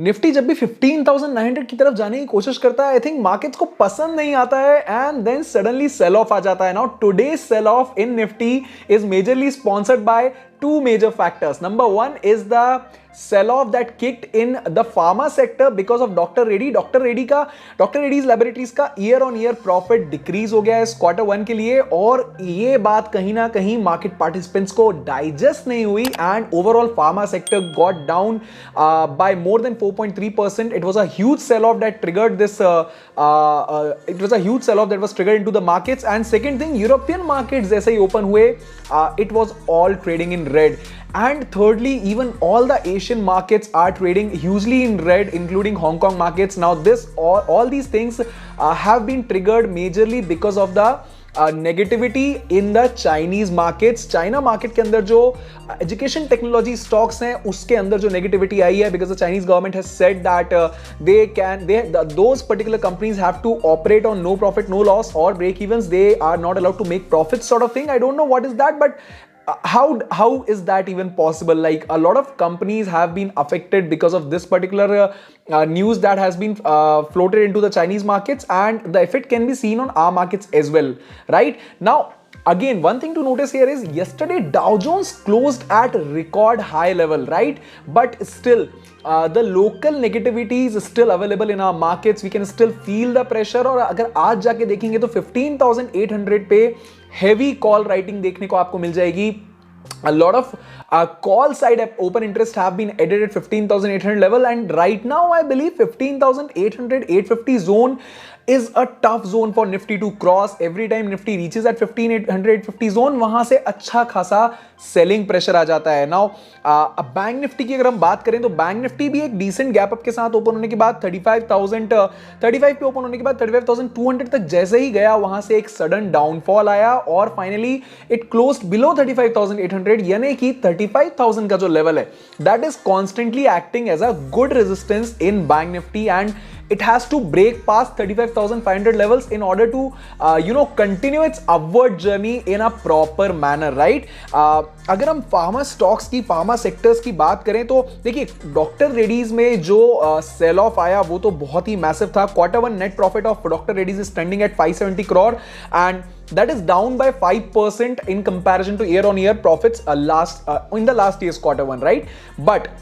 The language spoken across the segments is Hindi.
निफ्टी जब भी 15,900 की तरफ जाने की कोशिश करता है, आई थिंक मार्केट्स को पसंद नहीं आता है and then suddenly sell off आ जाता है. Now today's sell off in Nifty is majorly sponsored by two major factors. Number one is the sell off that kicked in the pharma sector because of Dr. Reddy. Dr. Reddy's Laboratories का year on year profit decrease हो गया है इस Q1 के लिए, और ये बात कहीं ना कहीं market participants को digest नहीं हुई and overall pharma sector got down by more than 4.3%. It was a huge sell off that triggered this it was a huge sell off that was triggered into the markets. And second thing, European markets जैसे ही open हुए, it was all trading in red. And thirdly, even all the Asian markets are trading hugely in red, including Hong Kong markets. Now all these things have been triggered majorly because of the negativity in the Chinese markets. China market के अंदर जो एजुकेशन टेक्नोलॉजी स्टॉक्स हैं उसके अंदर जो नेगेटिविटी आई है, because the Chinese government has said that those particular companies have to operate on no profit no loss और break evens. They are not allowed to make profit sort of thing. I don't know what is that, but how is that even possible? Like, a lot of companies have been affected because of this particular news that has been floated into the Chinese markets, and the effect can be seen on our markets as well, right? Now again, one thing to notice here is yesterday Dow Jones closed at record high level, right? But still the local negativity is still available in our markets. We can still feel the pressure. और अगर आज जाके देखेंगे तो 15,800 पे heavy call writing देखने को आपको मिल जाएगी. A lot of call side open interest have been added at 15,800 level, and right now I believe 15,800 850 zone is a tough zone for Nifty to cross. Every time Nifty reaches at 15,800 850 zone, वहां से अच्छा खासा सेलिंग प्रेशर आ जाता है. नाउ बैंक निफ्टी की अगर हम बात करें तो बैंक निफ्टी भी एक डिसेंट गैप अप के साथ ओपन होने के बाद 35 पे ओपन होने के बाद 35,200 तक जैसे ही गया, वहां से एक सडन डाउनफॉल आया और फाइनली इट क्लोज्ड बिलो 35,800, यानी कि 35,000 का जो लेवल है that is constantly acting as a good resistance in Bank Nifty, and it has to break past 35,500 levels in order to continue its upward journey in a proper manner, right? अगर हम फार्मा स्टॉक्स की, फार्मा सेक्टर्स की बात करें तो देखिए, डॉक्टर रेडीज में जो सेल ऑफ आया वो तो बहुत ही मैसिव था. Q1 net profit of doctor Reddy's is standing at 570 crore, and that is down by 5% in comparison to year on year profits in the last year's Q1, right? But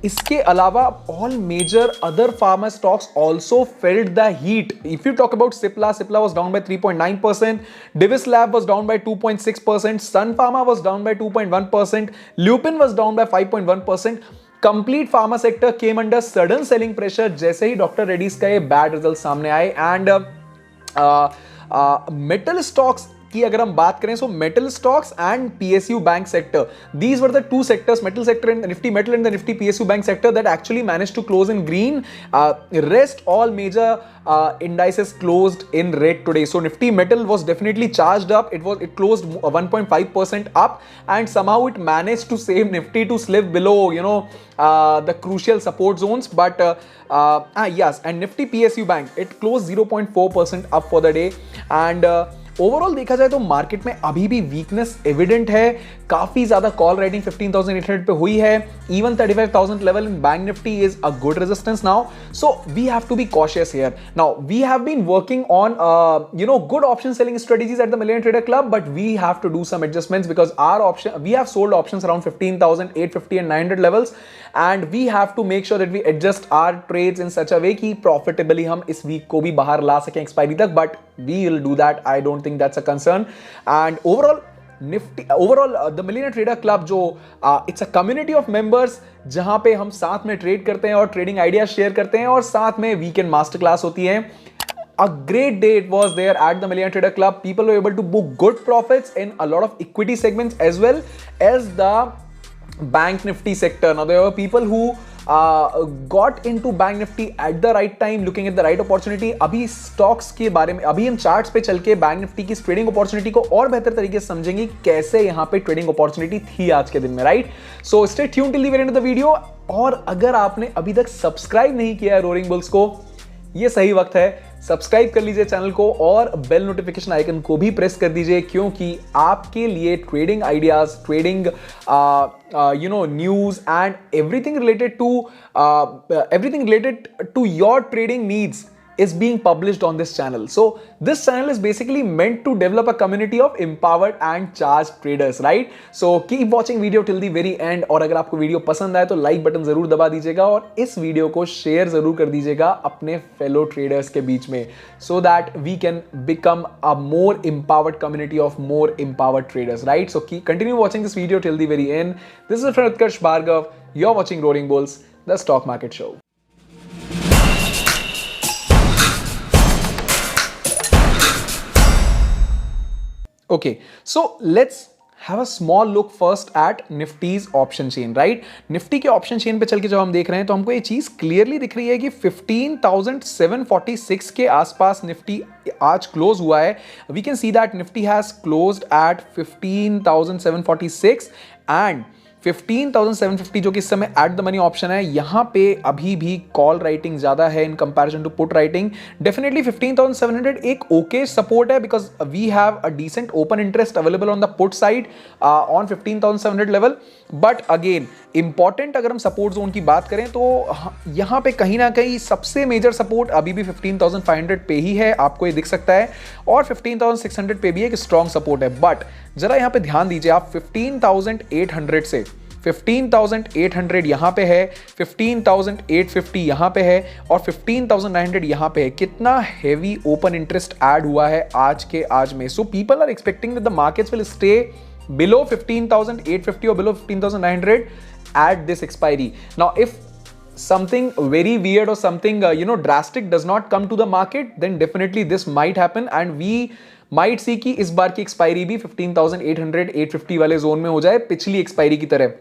इसके अलावा all major other pharma stocks also felt the heat. If you talk about Cipla was down by 3.9%, Divis Lab was down by 2.6%, Sun Pharma was down by 2.1%, Lupin was down by 5.1%. Complete pharma sector came under sudden selling pressure जैसे ही डॉक्टर रेडीज का ये बैड रिजल्ट सामने आए. एंड मेटल स्टॉक्स की अगर हम बात करें, so metal stocks and PSU bank sector, these were the two sectors, metal sector and the Nifty metal and the Nifty PSU bank sector, that actually managed to close in green. Rest all major indices closed in red today. So Nifty metal was definitely charged up. It closed 1.5% up, and somehow it managed to save Nifty to slip below the crucial support zones. But yes, and Nifty PSU bank, it closed 0.4% up for the day. And overall देखा जाए तो मार्केट में अभी भी वीकनेस एविडेंट है. काफी ज्यादा कॉल राइटिंग 15,800 पे हुई है. Even 35,000 level in Bank Nifty is a good resistance now. So we have to be cautious here. Now we have been working on good option selling strategies at the million trader club, but we have to do some adjustments because our option, we have sold options around 15,850 and 900 levels, and we have to make sure that we adjust our trades in such a way कि profitably हम इस वीक को भी बाहर ला सकें एक्सपायरी तक. But we will do that. I don't think that's a concern. And overall the Millionaire Trader Club जो it's a community of members जहां पे हम साथ में ट्रेड करते हैं और ट्रेडिंग आइडिया शेयर करते हैं और साथ में वीकेंड मास्टर क्लास होती है. A great day it was there at the Millionaire Trader Club. People were able to book good profits in a lot of equity segments as well as the bank nifty sector. Now there were people who got into bank nifty at the right time, looking at the right opportunity. अभी स्टॉक्स के बारे में, अभी हम चार्ट्स पे चल के बैंक निफ्टी की ट्रेडिंग अपॉर्चुनिटी को और बेहतर तरीके से समझेंगे कैसे यहाँ पे ट्रेडिंग अपॉर्चुनिटी थी आज के दिन में, right? So stay tuned till the very end of the video. और अगर आपने अभी तक सब्सक्राइब नहीं किया है रोरिंग बुल्स को, ये सही वक्त है. सब्सक्राइब कर लीजिए चैनल को और बेल नोटिफिकेशन आइकन को भी प्रेस कर दीजिए, क्योंकि आपके लिए trading ideas, trading news and everything related to your trading needs is being published on this channel. So this channel is basically meant to develop a community of empowered and charged traders, right? So keep watching video till the very end. और अगर आपको वीडियो पसंद आए तो लाइक बटन जरूर दबा दीजिएगा और इस वीडियो को शेयर जरूर कर दीजिएगा अपने फेलो ट्रेडर्स के बीच में, so that we can become a more empowered community of more empowered traders, right? So continue watching this video till the very end. This is friend Utkarsh Bhargav. You're watching Roaring Bulls, the stock market show. Okay, so let's have a small look first at Nifty's option chain, right? Nifty के option chain पे चल के जब हम देख रहे हैं तो हमको ये चीज क्लियरली दिख रही है कि 15,746 के आसपास निफ्टी आज क्लोज हुआ है. We can see that Nifty has closed at 15,746 and 15,750 जो कि इस समय एट द मनी ऑप्शन है. यहां पे अभी भी कॉल राइटिंग ज्यादा है in comparison to put writing. Definitely 15,700 एक ओके सपोर्ट है because we have a decent open interest available on the put side on 15,700 level. But again important अगर हम सपोर्ट जोन की बात करें तो यहां पे कहीं ना कहीं सबसे मेजर सपोर्ट अभी भी 15,500 पे ही है, आपको ये दिख सकता है, और 15,600 पे भी एक स्ट्रॉन्ग सपोर्ट है. बट जरा यहां पे ध्यान दीजिए आप, 15,800 से 15,800 यहां पे है, 15,850 यहां पे है और 15,900 यहां पे है. कितना हेवी ओपन इंटरेस्ट ऐड हुआ है आज के आज में. So people are expecting that the markets will stay below 15,850 or below 15,900 at this expiry. Now if something very weird or something drastic does not come to the market, then definitely this might happen and we might see कि इस बार की एक्सपायरी भी 15,800 850 वाले जोन में हो जाए पिछली एक्सपायरी की तरह.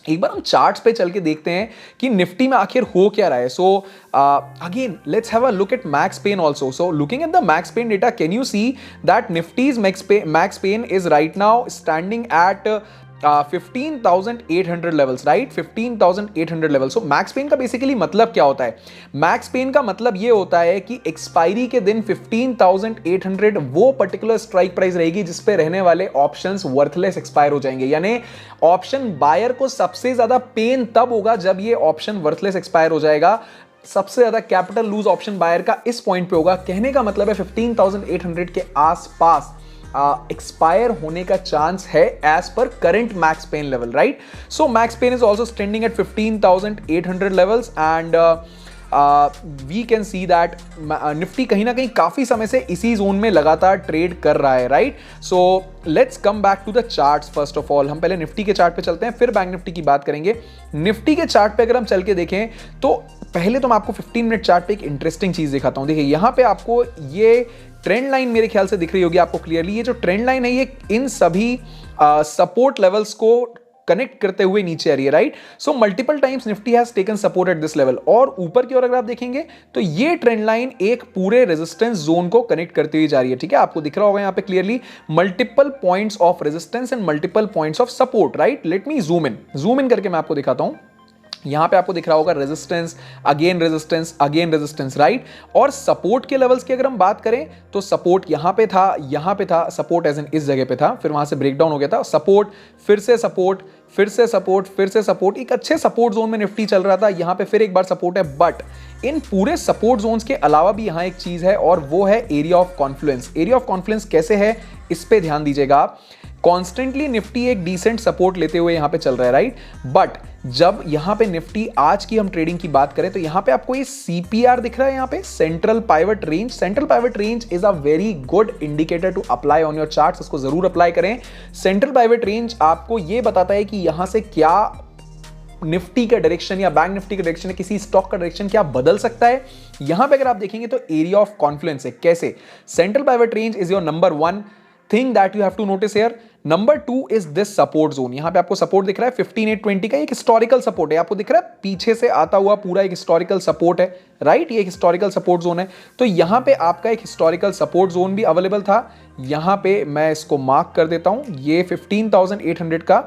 एक बार हम चार्ट्स पे चल के देखते हैं कि निफ्टी में आखिर हो क्या रहा है. So again let's have a look at max pain also. So looking at the max pain data, can you see that Nifty's max pain is right now standing at 15,800 levels, right? 15,800 levels. So max pain का बेसिकली मतलब क्या होता है? मैक्स पेन का मतलब ये होता है कि एक्सपायरी के दिन 15,800 वो पर्टिकुलर स्ट्राइक प्राइस रहेगी जिस पे रहने वाले ऑप्शंस वर्थलेस एक्सपायर हो जाएंगे. यानी ऑप्शन बायर को सबसे ज्यादा पेन तब होगा जब ये ऑप्शन वर्थलेस एक्सपायर हो जाएगा. सबसे ज्यादा कैपिटल लूज ऑप्शन बायर का इस पॉइंट पे होगा. कहने का मतलब है 15,800 के आसपास एक्सपायर होने का चांस है एज पर current max pain level, right? So max pain is also standing at 15,800 levels and we can see that Nifty कहीं ना कहीं काफी समय से इसी जोन में लगातार ट्रेड कर रहा है, right? So let's come back to the charts. First of all हम पहले निफ्टी के चार्ट पे चलते हैं, फिर बैंक निफ्टी की बात करेंगे. निफ्टी के चार्ट पे अगर हम चल के देखें तो पहले तो मैं आपको 15 मिनट चार्ट पे एक इंटरेस्टिंग चीज दिखाता हूं. देखिए यहां पे आपको ये ट्रेंड लाइन मेरे ख्याल से दिख रही होगी आपको क्लियरली. ये जो ट्रेंड लाइन है ये इन सभी सपोर्ट लेवल्स को कनेक्ट करते हुए नीचे आ रही है, right? So multiple times Nifty has taken support at this level. और ऊपर की ओर अगर आप देखेंगे तो ये ट्रेंड लाइन एक पूरे रेजिस्टेंस जोन को कनेक्ट करती हुई जा रही है. ठीक है, आपको दिख रहा होगा यहाँ पे clearly multiple points of resistance and multiple points of support, right? Let me zoom in करके मैं आपको दिखाता हूं. यहां पे आपको दिख रहा होगा रेजिस्टेंस, अगेन रेजिस्टेंस, राइट? और सपोर्ट के लेवल्स की अगर हम बात करें तो सपोर्ट यहां पे था, सपोर्ट एज इन इस जगह पे था, फिर वहां से ब्रेकडाउन हो गया था, सपोर्ट, फिर से सपोर्ट, एक अच्छे सपोर्ट जोन में निफ्टी चल रहा था. यहां पे फिर एक बार सपोर्ट है. बट इन पूरे सपोर्ट जोन्स के अलावा भी यहां एक चीज है और वो है area of Confluence. Area of Confluence कैसे है इस पे ध्यान दीजिएगा आप. कॉन्स्टेंटली निफ्टी एक डिसेंट सपोर्ट लेते हुए यहां पे चल रहा है, राइट? बट जब यहां पे निफ्टी आज की हम ट्रेडिंग की बात करें तो यहां पे आपको ये सीपीआर दिख रहा है, यहां पे central pivot range. Central pivot range is a very good indicator to apply on your charts. इसको जरूर अप्लाई करें. सेंट्रल पाइवट रेंज आपको ये बताता है कि यहां से क्या निफ्टी का डायरेक्शन या बैंक निफ्टी का डायरेक्शन, किसी स्टॉक का डायरेक्शन क्या बदल सकता है. यहां पे अगर आप देखेंगे तो एरिया ऑफ कॉन्फ्लुएंस है. कैसे? Central pivot range is your number 1 thing that you have to notice here. Number 2 is this support zone. यहां पे आपको सपोर्ट दिख रहा है 15,820 का, एक हिस्टोरिकल सपोर्ट है. आपको दिख रहा है पीछे से आता हुआ पूरा एक हिस्टोरिकल सपोर्ट है, राइट? ये एक हिस्टोरिकल सपोर्ट जोन है. तो यहां पे आपका एक हिस्टोरिकल सपोर्ट जोन भी अवेलेबल था. यहां पे मैं इसको मार्क कर देता हूं, ये 15,800 का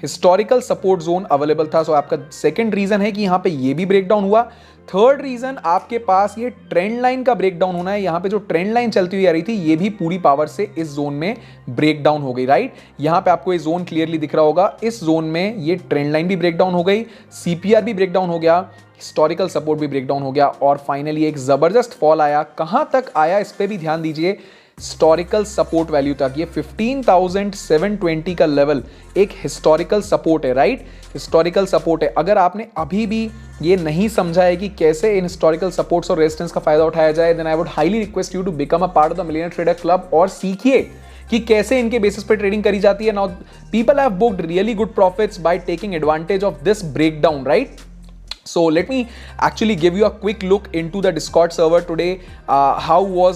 हिस्टोरिकल सपोर्ट जोन अवेलेबल था. सो आपका सेकंड रीजन है कि यहां पे ये भी ब्रेकडाउन हुआ. थर्ड रीजन आपके पास ये ट्रेंड लाइन का ब्रेकडाउन होना है। यहां पे जो ट्रेंड लाइन चलती हुई आ रही थी ये भी पूरी पावर से इस जोन में ब्रेकडाउन हो गई, राइट। यहां पे आपको ये जोन क्लियरली दिख रहा होगा, इस जोन में ये ट्रेंड लाइन भी ब्रेकडाउन हो गई, सीपीआर भी ब्रेकडाउन हो गया, हिस्टोरिकल सपोर्ट भी ब्रेकडाउन हो गया और फाइनली एक जबरदस्त फॉल आया। कहां तक आया इस पे भी ध्यान दीजिए, हिस्टोरिकल सपोर्ट वैल्यू तक। ये 15,720 का लेवल एक हिस्टोरिकल सपोर्ट है, राइट। हिस्टोरिकल सपोर्ट है। अगर आपने अभी भी ये नहीं समझा है कि कैसे इन हिस्टोरिकल सपोर्ट्स और रेजिस्टेंस का फायदा उठाया जाए, then I would highly request you to become a part of the millionaire trader club और सीखिए कि कैसे इनके बेसिस पे ट्रेडिंग करी जाती है। Now people have booked really good profits by taking advantage of this breakdown, right. So let me actually give you a quick look into the Discord server today. How were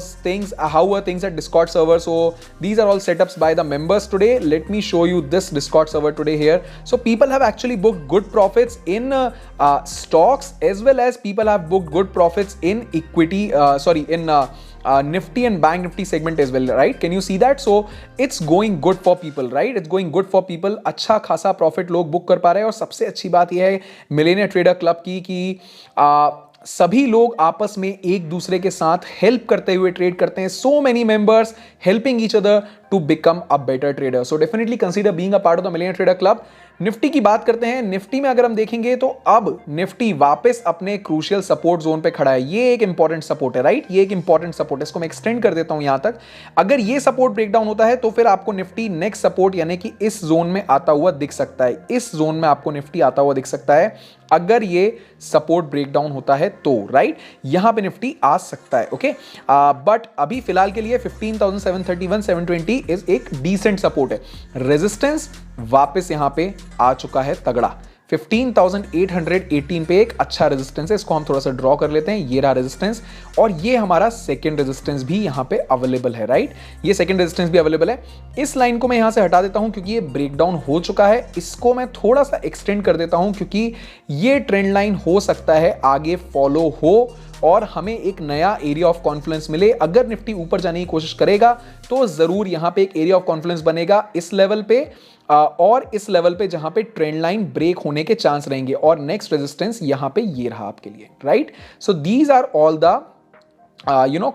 things at Discord server? So these are all setups by the members today. Let me show you this Discord server today here. So people have actually booked good profits in stocks, as well as people have booked good profits in equity. Nifty and Bank Nifty segment as well, right? Can you see that? So it's going good for people, right? It's going good for people. अच्छा खासा प्रॉफिट लोग बुक कर पा रहे हैं और सबसे अच्छी बात यह है मिलियनेयर ट्रेडर क्लब की कि सभी लोग आपस में एक दूसरे के साथ हेल्प करते हुए ट्रेड करते हैं। So many members helping each other to become a better trader. So definitely consider being a part of the millionaire trader club. Nifty की बात करते हैं। निफ्टी में अगर हम देखेंगे तो अब निफ्टी वापस अपने क्रूशियल सपोर्ट जोन पे खड़ा है। ये एक इंपॉर्टेंट सपोर्ट है, राइट। ये एक इंपॉर्टेंट सपोर्ट है, इसको मैं एक्सटेंड कर देता हूं यहां तक। अगर ये सपोर्ट ब्रेकडाउन होता है तो फिर आपको निफ्टी नेक्स्ट सपोर्ट यानी कि इस जोन में आता हुआ दिख सकता है। इस जोन में आपको निफ्टी आता हुआ दिख सकता है अगर ये सपोर्ट ब्रेकडाउन होता है तो, राइट। यहां पे निफ्टी आ सकता है, ओके। बट अभी फिलहाल के लिए 15,731 720 इज एक डिसेंट सपोर्ट है। रेजिस्टेंस वापस यहां पे आ चुका है तगड़ा। 15,818 पे एक अच्छा रेजिस्टेंस है, इसको हम थोड़ा सा ड्रॉ कर लेते हैं। ये रहा रेजिस्टेंस और ये हमारा सेकंड रेजिस्टेंस भी यहां पे अवेलेबल है, राइट। ये सेकंड रेजिस्टेंस भी अवेलेबल है। इस लाइन को मैं यहां से हटा देता हूं क्योंकि ये ब्रेकडाउन हो चुका है। इसको मैं थोड़ा सा एक्सटेंड कर देता हूं क्योंकि ये ट्रेंड लाइन हो सकता है आगे फॉलो हो और हमें एक नया एरिया ऑफ कॉन्फ्लुएंस मिले। अगर निफ्टी ऊपर जाने की कोशिश करेगा तो जरूर यहां पे एक एरिया ऑफ कॉन्फ्लुएंस बनेगा इस लेवल पे और इस लेवल पे जहां पे ट्रेंड लाइन ब्रेक होने के चांस रहेंगे और नेक्स्ट रेजिस्टेंस यहां पे ये रहा आपके लिए, right. So these are all the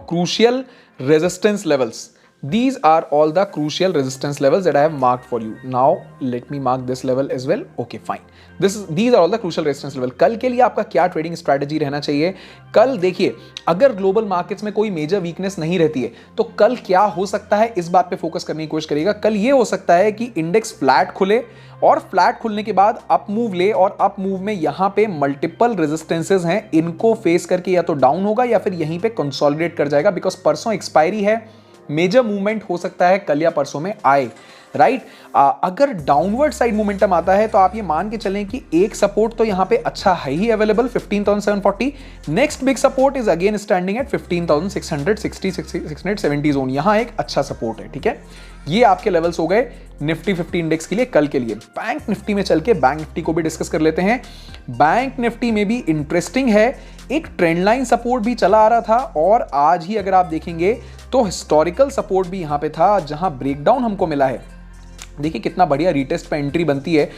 crucial resistance levels. These are all the crucial resistance levels that I have marked for you. Now let me mark this level as well. Okay, fine. These are all the crucial resistance level. कल के लिए आपका क्या ट्रेडिंग स्ट्रैटेजी रहना चाहिए? कल देखिए, अगर ग्लोबल मार्केट्स में कोई मेजर वीकनेस नहीं रहती है तो कल क्या हो सकता है इस बात पे फोकस करने की कोशिश करिएगा। कल ये हो सकता है कि इंडेक्स फ्लैट खुले और फ्लैट खुलने के बाद अप मूव ले और अप मूव में यहां पे मल्टीपल रेजिस्टेंसेस हैं, इनको फेस करके या तो डाउन होगा या फिर यहीं पे कंसोलिडेट कर जाएगा। बिकॉज परसों एक्सपायरी है, मेजर मूवमेंट हो सकता है कल या परसों में आए, राइट। अगर डाउनवर्ड साइड मोमेंटम आता है तो आप ये मान के चलें कि एक सपोर्ट तो यहां पे अच्छा है ही available 15,740। Next big support is again standing at 15,660 670 zone. यहां एक अच्छा सपोर्ट है, ठीक है। ये आपके लेवल्स हो गए निफ्टी 50 इंडेक्स के लिए कल के लिए। बैंक निफ्टी में चल के बैंक निफ्टी को भी डिस्कस कर लेते हैं। बैंक निफ्टी में भी इंटरेस्टिंग है, एक ट्रेंड लाइन सपोर्ट भी चला आ रहा था और आज ही अगर आप देखेंगे तो हिस्टोरिकल सपोर्ट भी यहां पे था जहां ब्रेकडाउन हमको मिला है। देखिए कितना बढ़िया रीटेस्ट पे एंट्री बनती है।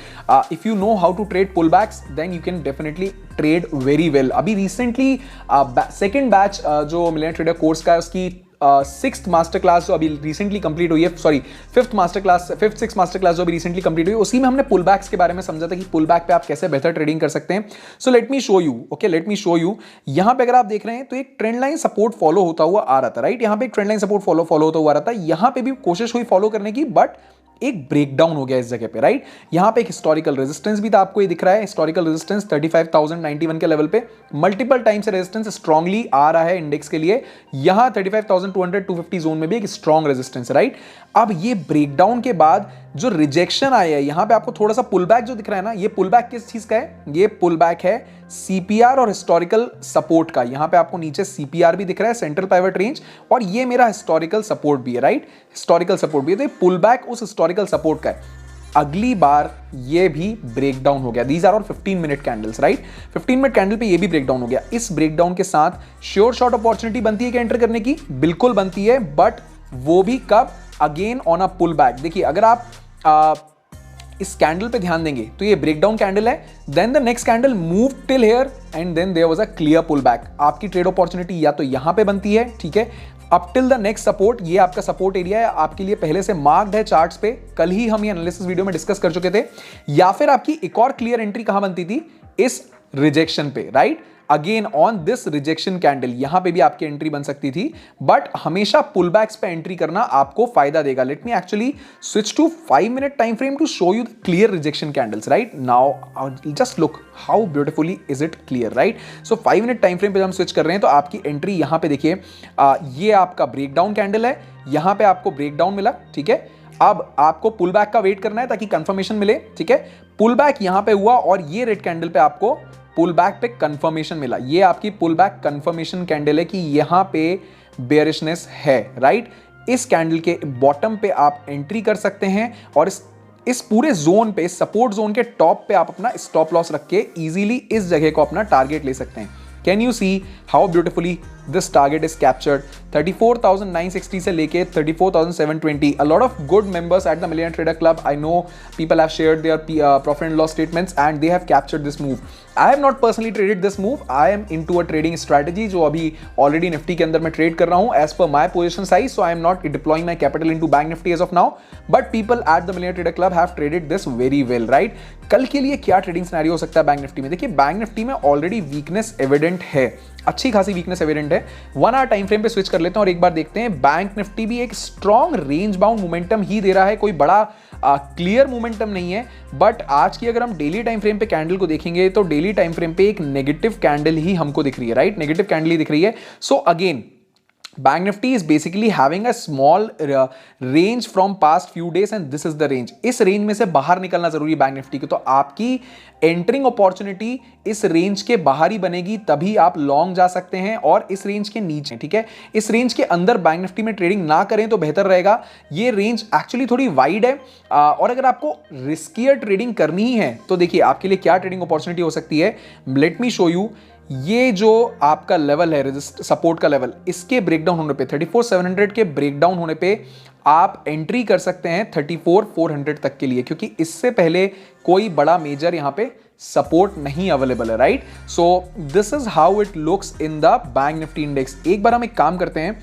If you know how to trade pull backs then you can definitely trade very well. अभी रिसेंटली सेकेंड बैच जो मिलियनेयर ट्रेडर कोर्स का है उसकी सिक्स्थ मास्टर क्लास जो अभी रिसेंटली कंप्लीट हुई है, sorry fifth six master class जो अभी रिसेंटली कंप्लीट हुई है, उसी में हमने पुल बैक्स के बारे में समझा था कि पुल बैक पे आप कैसे बेहतर ट्रेडिंग कर सकते हैं। So let me show you, okay, let me show you. यहां पे अगर आप देख रहे हैं तो एक ट्रेंड लाइन सपोर्ट फॉलो होता हुआ आ रहा था, राइट। यहां पे एक ट्रेंड लाइन सपोर्ट फॉलो होता हुआ आ रहा था। यहां पे भी कोशिश हुई फॉलो करने की बट एक ब्रेकडाउन हो गया इस जगह पे, राइट। यहां पे एक हिस्टोरिकल रेजिस्टेंस भी था, आपको ये दिख रहा है हिस्टोरिकल रेजिस्टेंस 35,091 के लेवल पे मल्टीपल टाइम से रेजिस्टेंस स्ट्रांगली आ रहा है इंडेक्स के लिए। यहां 35,200 250 जोन में भी एक स्ट्रांग रेजिस्टेंस है, राइट। अब ये ब्रेकडाउन के बाद जो रिजेक्शन आया है यहां पे आपको थोड़ा सा पुल बैक जो दिख रहा है ना, ये पुल बैक किस चीज का है? ये पुल बैक है सीपीआर और हिस्टोरिकल सपोर्ट का। यहां पे आपको नीचे सीपीआर भी दिख रहा है, सेंट्रल पाइवट रेंज, और ये मेरा हिस्टोरिकल सपोर्ट भी है, राइट। हिस्टोरिकल सपोर्ट भी है, तो ये पुल बैक उस हिस्टोरिकल सपोर्ट का है। अगली बार ये भी ब्रेकडाउन हो गया। These are all 15 minute candles, right. 15 minute candle पे ये भी ब्रेकडाउन हो गया। इस ब्रेकडाउन के साथ श्योर शॉर्ट अपॉर्चुनिटी बनती है कि एंटर करने की? बिल्कुल बनती है, बट वो भी कब? Again on a pull back. देखिए अगर आप इस कैंडल पे ध्यान देंगे तो ये ब्रेकडाउन कैंडल है, then the next candle move till here and then there was a clear pull back. आपकी ट्रेड अपॉर्चुनिटी या तो यहां पे बनती है, ठीक है, up till the next support. ये आपका सपोर्ट एरिया है, आपके लिए पहले से मार्क्ड है चार्ट्स पे, कल ही हम ये एनालिसिस वीडियो में डिस्कस कर चुके थे। या फिर आपकी एक और क्लियर एंट्री कहां बनती थी, इस रिजेक्शन पे, right. Again on this rejection candle यहां पे भी आपकी एंट्री बन सकती थी, बट हमेशा पुल बैक्स पे एंट्री करना आपको फायदा देगा। Let me actually switch to 5 minute time frame to show you the clear rejection candles, right. Now just look how beautifully is it clear, right. So 5 minute time frame पे हम स्विच कर रहे हैं तो आपकी एंट्री यहां पे देखिए, ये आपका ब्रेकडाउन कैंडल है, यहां पे आपको ब्रेकडाउन मिला, ठीक है। अब आपको पुल बैक का वेट करना है ताकि कंफर्मेशन मिले, ठीक है। पुल बैक यहां पे हुआ और ये रेड कैंडल पे आपको पुल बैक पे कंफर्मेशन मिला। ये आपकी पुल बैक कंफर्मेशन कैंडल है कि यहां पे बेयरिशनेस है, राइट। इस कैंडल के बॉटम पे आप एंट्री कर सकते हैं और इस पूरे जोन पे, सपोर्ट जोन के टॉप पे आप अपना स्टॉप लॉस रख के इजीली इस जगह को अपना टारगेट ले सकते हैं। Can you see how beautifully this target is captured. 34,960 से लेके 34,720। A lot of good members at the Millionaire Trader Club, I know people have shared their profit and loss statements and they have captured this move. I have not personally traded this move. I am into a trading strategy जो अभी already Nifty के अंदर मैं ट्रेड कर रहा हूँ as per my position size, so I am not deploying my capital into Bank Nifty as of now. But people at the Millionaire Trader Club have traded this very well, right? कल के लिए क्या ट्रेडिंग सिनेरियो हो सकता है बैंक निफ्टी में? देखिए बैंक निफ्टी में ऑलरेडी वीकनेस एविडेंट है, अच्छी खासी वीकनेस एविडेंट है। 1 आवर टाइम फ्रेम पे स्विच कर लेते हैं और एक बार देखते हैं। बैंक निफ्टी भी एक स्ट्रॉन्ग रेंज बाउंड मोमेंटम ही दे रहा है, कोई बड़ा क्लियर मोमेंटम नहीं है। बट आज की अगर हम डेली टाइम फ्रेम पे कैंडल को देखेंगे तो डेली टाइम फ्रेम पे एक नेगेटिव कैंडल ही हमको दिख रही है, राइट। नेगेटिव कैंडल ही दिख रही है। So again Bank Nifty is basically having a small range from past few days and this is the range. इस रेंज में से बाहर निकलना जरूरी है बैंक निफ्टी की, तो आपकी एंटरिंग अपॉर्चुनिटी इस रेंज के बाहर ही बनेगी, तभी आप लॉन्ग जा सकते हैं और इस रेंज के नीचे, ठीक है। इस रेंज के अंदर बैंक निफ्टी में ट्रेडिंग ना करें तो बेहतर रहेगा। ये रेंज एक्चुअली थोड़ी वाइड है और अगर आपको रिस्कियर ट्रेडिंग करनी ही है तो देखिए आपके लिए क्या ट्रेडिंग अपॉर्चुनिटी हो सकती है। Let me show you. ये जो आपका लेवल है सपोर्ट का लेवल, इसके ब्रेकडाउन होने पे 34,700 के ब्रेकडाउन होने पे आप एंट्री कर सकते हैं 34,400 तक के लिए, क्योंकि इससे पहले कोई बड़ा मेजर यहां पे सपोर्ट नहीं अवेलेबल है, right. So this is how it looks in the bank Nifty index. एक बार हम एक काम करते हैं,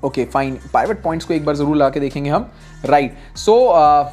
ओके फाइन, पाइवट पॉइंट्स को एक बार जरूर ला के देखेंगे हम, right. So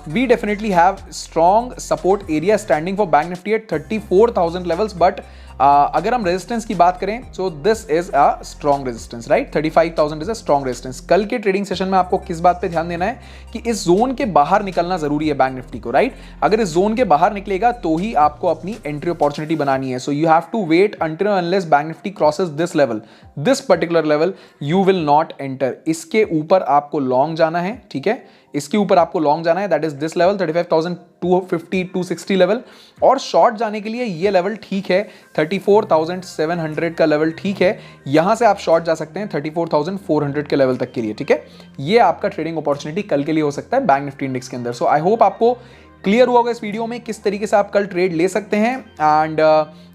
we definitely have strong support area standing for bank Nifty at 34,000 levels, but अगर हम रेजिस्टेंस की बात करें so this is a strong resistance, right. 35,000 is a strong resistance. कल के ट्रेडिंग सेशन में आपको किस बात पे ध्यान देना है कि इस जोन के बाहर निकलना जरूरी है बैंक निफ्टी को, राइट। अगर इस जोन के बाहर निकलेगा तो ही आपको अपनी एंट्री अपॉर्चुनिटी बनानी है। So you have to wait until unless bank Nifty crosses this level, this particular level, you will not enter. इसके ऊपर आपको लॉन्ग जाना है, ठीक है, इसके ऊपर आपको लॉन्ग जाना है, that is this level 35,250 260 level. और शॉर्ट जाने के लिए ये लेवल ठीक है, 34,700 का लेवल ठीक है, यहां से आप शॉर्ट जा सकते हैं 34,400 के लेवल तक के लिए, ठीक है। ये आपका ट्रेडिंग अपॉर्चुनिटी कल के लिए हो सकता है बैंक निफ्टी इंडेक्स के अंदर। सो आई होप आपको क्लियर हुआ होगा इस वीडियो में किस तरीके से आप कल ट्रेड ले सकते हैं, and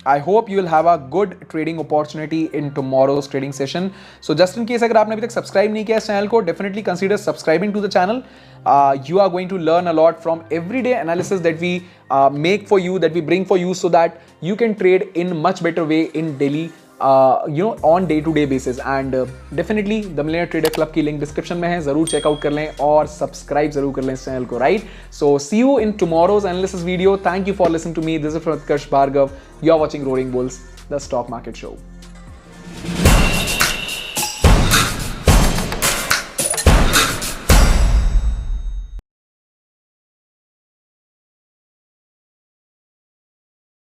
I hope you will have a good trading opportunity in tomorrow's trading session. So just in case अगर आपने अभी तक सब्सक्राइब नहीं किया इस चैनल को, definitely consider subscribing to the channel. You are going to learn a lot from everyday analysis that we make for you, that we bring for you, so that you can trade in much better way in daily, on day-to-day basis. And definitely the Millionaire Trader Club की लिंक डिस्क्रिप्शन में है, जरूर चेकआउट कर लें और सब्सक्राइब जरूर कर लें इस चैनल को, right. So see you in tomorrow's analysis video. Thank you for listening to me. This is Utkarsh Bhargav. You are watching Roaring Bulls, the stock market show.